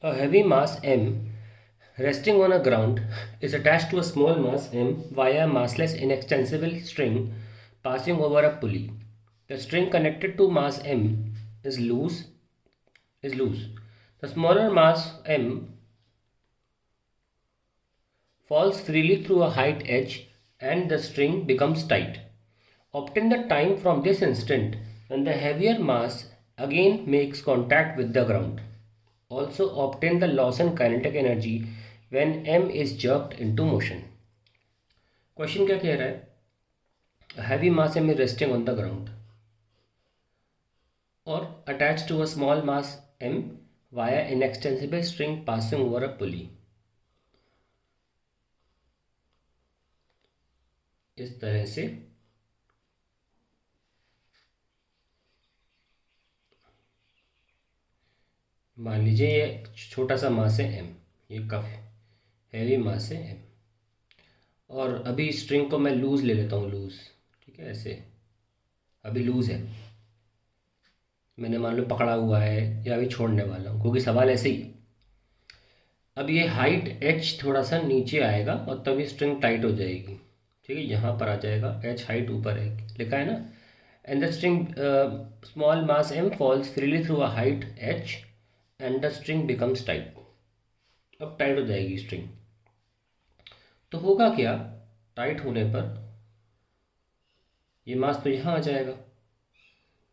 A heavy mass m resting on a ground is attached to a small mass m via a massless inextensible string passing over a pulley. The string connected to mass m is loose. The smaller mass m falls freely through a height h and the string becomes tight. Obtain the time from this instant when the heavier mass again makes contact with the ground. Also obtain the loss in kinetic energy when m is jerked into motion. Question क्या कह रहा है? Heavy mass m is resting on the ground or attached to a small mass m via an extensible string passing over a pulley. इस तरह से मान लीजिए ये छोटा सा मास है m, ये काफ़ी हैवी मास है m, और अभी स्ट्रिंग को मैं लूज़ ले लेता हूँ, लूज़, ठीक है, ऐसे अभी लूज़ है, मैंने मान लो पकड़ा हुआ है या अभी छोड़ने वाला हूँ, क्योंकि सवाल ऐसे ही। अब ये हाइट h थोड़ा सा नीचे आएगा और तभी स्ट्रिंग टाइट हो जाएगी, ठीक है, यहाँ पर आ जाएगा, h हाइट ऊपर है, लिखा है ना, and the string small mass m falls freely through a height h and the string becomes tight. अब टाइट हो जाएगी स्ट्रिंग, तो होगा क्या, टाइट होने पर ये मास तो यहाँ आ जाएगा,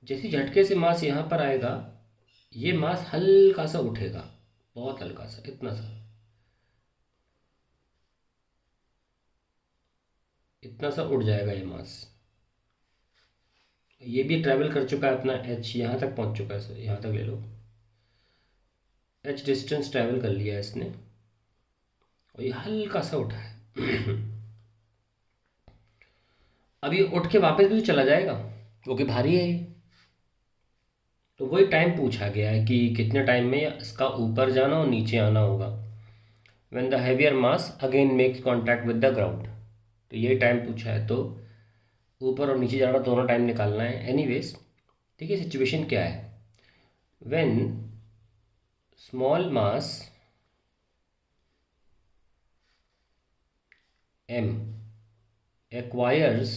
जैसे झटके से मास यहाँ पर आएगा ये मास हल्का सा उठेगा, बहुत हल्का सा, इतना सा, इतना सा उड़ जाएगा ये मास। ये भी ट्रैवल कर चुका है अपना h, यहाँ तक पहुँच चुका है, सर यहाँ तक ले लो, h डिस्टेंस ट्रैवल कर लिया है इसने और ये हल्का सा उठा है। अब ये उठ के वापस भी तो चला जाएगा क्योंकि भारी है ये, तो वही टाइम पूछा गया है कि कितने टाइम में इसका ऊपर जाना और नीचे आना होगा। When the heavier mass again makes contact with the ground, तो ये टाइम पूछा है, तो ऊपर और नीचे जाना दोनों टाइम निकालना है। एनीवेज, ठीक है, सिचुएशन क्या है, when small mass m acquires,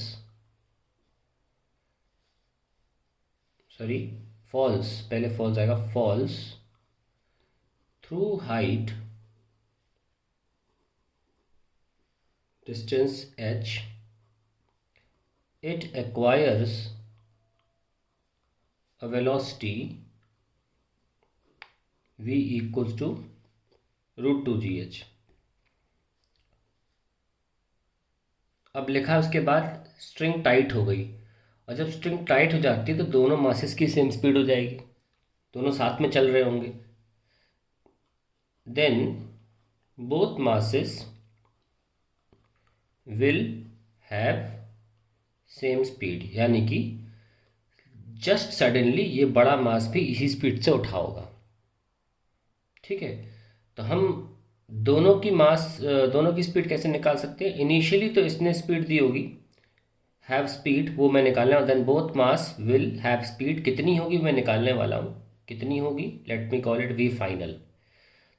sorry falls, पहले फॉल्स आएगा, falls through height distance h, it acquires a velocity v equals to √2gh। अब लिखा है उसके बाद स्ट्रिंग टाइट हो गई, और जब स्ट्रिंग टाइट हो जाती है तो दोनों मासेस की सेम स्पीड हो जाएगी, दोनों साथ में चल रहे होंगे, then both masses will have same speed, यानी कि जस्ट सडनली ये बड़ा मास भी इसी स्पीड से उठा होगा, ठीक है। तो हम दोनों की स्पीड कैसे निकाल सकते हैं, इनिशियली तो इसने स्पीड दी होगी, हैव स्पीड, वो मैं निकालना है, then both mass will have speed, कितनी होगी मैं निकालने वाला हूँ, कितनी होगी, let me call it v final.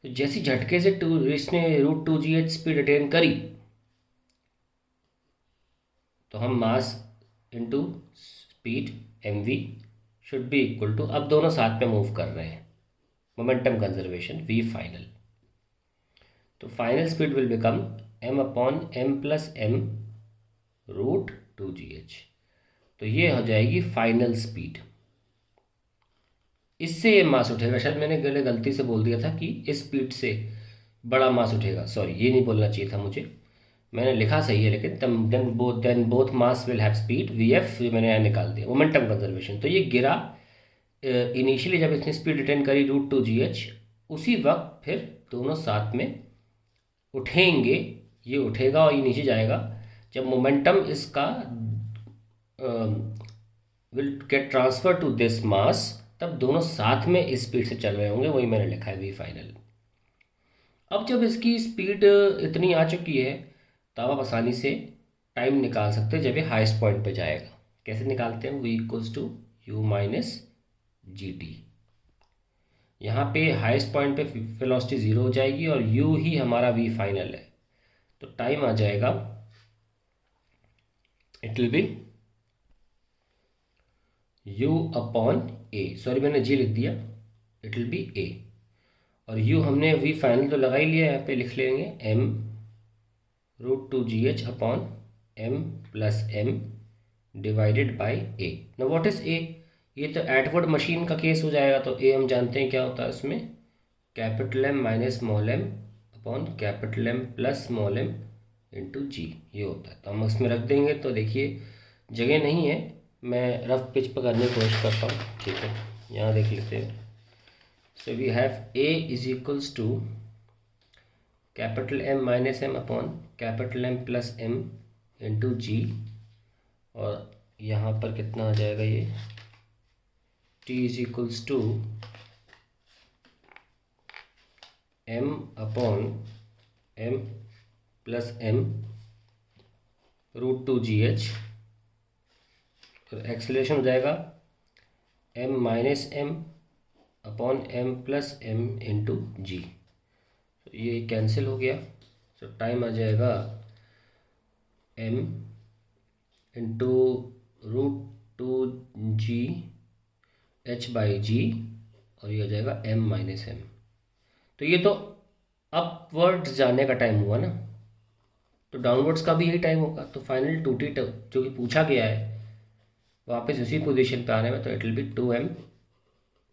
तो जैसी झटके से इसने √2gh स्पीड अटेन करी, तो हम mass into speed mv should be equal to, अब दोनों साथ में मूव कर रहे हैं, मोमेंटम कंजर्वेशन, वी फाइनल, तो final speed will become m/m+m √2gh, तो ये हो जाएगी फाइनल स्पीड। इससे ये मास उठेगा, शायद मैंने गलती से बोल दिया था कि इस स्पीड से बड़ा मास उठेगा, सॉरी ये नहीं बोलना चाहिए था मुझे, मैंने लिखा सही है लेकिन then both mass will have speed vf, मैंने यहाँ निकाल दिया, मोमेंटम कंजर्वेशन। तो ये गिरा इनिशियली जब इसने स्पीड अटेन करी √2gh, उसी वक्त फिर दोनों साथ में उठेंगे, ये उठेगा और ये नीचे जाएगा, जब मोमेंटम इसका will get transfer to this mass, तब दोनों साथ में इस स्पीड से चल रहे होंगे, वही मैंने लिखा है वी फाइनल। अब जब इसकी स्पीड इतनी आ चुकी है तो आप आसानी से टाइम निकाल सकते हैं जब ये हाईएस्ट पॉइंट पे जाएगा। कैसे निकालते हैं, v equals to u minus g t, यहाँ पे हाईएस्ट पॉइंट पे वेलोसिटी 0 हो जाएगी और u ही हमारा v फाइनल है। तो टाइम आ जाएगा, it will B u upon a, sorry मैंने g लिख दिया, इट विल बी a। और u हमने v फाइनल तो लगा ही लिया, यहाँ पे लिख लेंगे m√2gh upon m plus m divided by a। Now what is a? ये तो एटवर्ड मशीन का केस हो जाएगा, तो a हम जानते हैं क्या होता है उसमें, capital M minus small m upon capital M plus small m into g, ये होता है। तो हम इसमें रख देंगे। तो देखिए जगह नहीं है, मैं रफ पिच पर करने की कोशिश करता हूँ, ठीक है। यहाँ देख लेते हैं। So we have a is equals to capital M minus m upon capital M plus m into g, और यहाँ पर कितना आ जाएगा, ये t is equals to m upon m plus m √2gh, तो एक्सेलरेशन हो जाएगा m minus m upon m plus m into g. तो ये कैंसिल हो गया। तो टाइम आ जाएगा m इंटू √2gh बाई जी, और ये हो जाएगा m माइनस m। तो ये तो अपवर्ड्स जाने का टाइम हुआ ना, तो डाउनवर्ड्स का भी यही टाइम होगा। तो फाइनल 2t जो कि पूछा गया है वापस उसी पोजीशन पे आने में, तो it will be 2m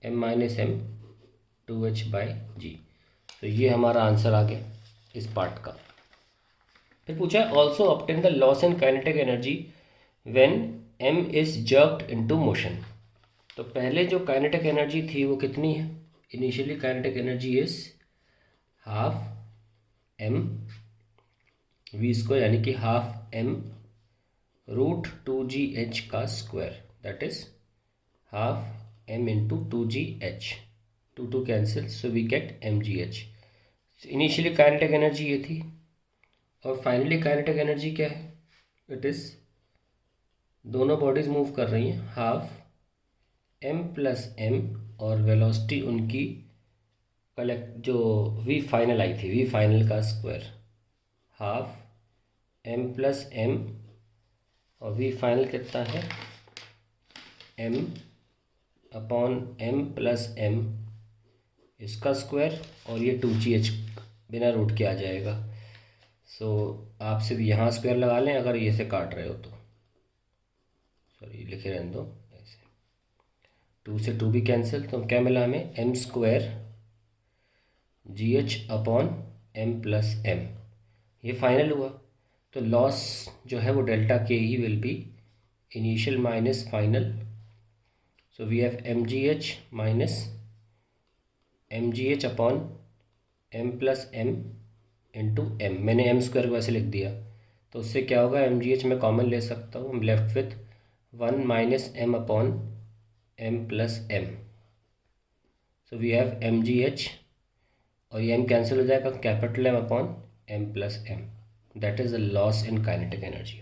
m minus m 2h by g. तो ये हमारा आंसर आ गया इस पार्ट का। फिर पूछा है also obtain the loss in kinetic energy when m is jerked into motion. तो पहले जो काइनेटिक एनर्जी थी वो कितनी है, initially kinetic energy is half m v square, यानी कि हाफ m √2gh का square, that is half m into 2gh, 2 cancel, so we get mgh। Initially kinetic energy ये थी, और फाइनली काइनेटिक एनर्जी क्या है, इट इज़ दोनों bodies move कर रही हैं, हाफ m प्लस m, और वेलोसिटी उनकी कलेक्ट जो v फाइनल आई थी, v फाइनल का square, half m plus m, और v फाइनल कितना है m upon m plus m इसका स्क्वायर, और ये 2gh बिना रूट के आ जाएगा। सो आप सिर्फ यहाँ स्क्वायर लगा लें अगर ये से काट रहे हो तो, सॉरी लिखे रहने दो ऐसे, 2 से 2 भी कैंसिल, तो क्या मिला हमें, m square gh upon m plus m, ये फाइनल हुआ। तो लॉस जो है वो डेल्टा के ही will be initial minus final. So we have mgh minus mgh upon m plus m into m, मैंने m स्क्वायर को ऐसे लिख दिया, तो उससे क्या होगा, mgh मैं कॉमन ले सकता हूँ, left with 1 minus m upon m plus m। So we have mgh, और ये m कैंसिल हो जाएगा, capital M upon m plus m, that is the loss in kinetic energy.